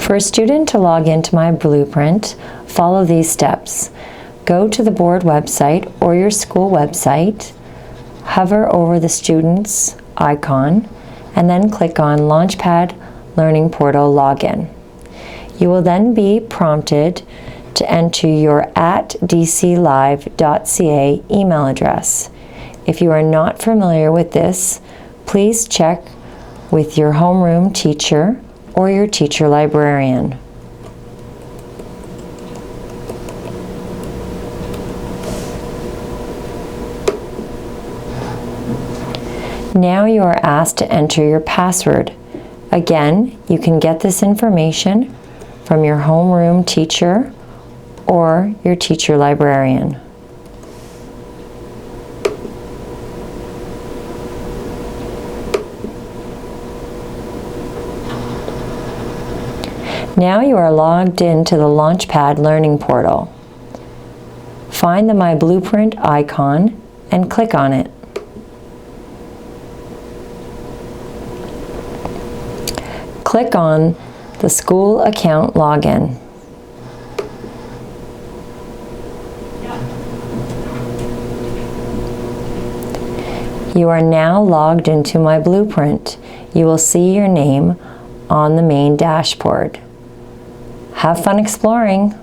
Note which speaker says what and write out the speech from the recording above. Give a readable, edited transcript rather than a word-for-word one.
Speaker 1: For a student to log into myBlueprint, follow these steps. Go to the board website or your school website, hover over the student's icon, and then click on Launchpad Learning Portal Login. You will then be prompted to enter your @dclive.ca email address. If you are not familiar with this, please check with your homeroom teacher or your teacher librarian. Now you are asked to enter your password. Again, you can get this information from your homeroom teacher or your teacher librarian. Now you are logged into the Launchpad Learning Portal. Find the myBlueprint icon and click on it. Click on the school account login. You are now logged into myBlueprint. You will see your name on the main dashboard. Have fun exploring!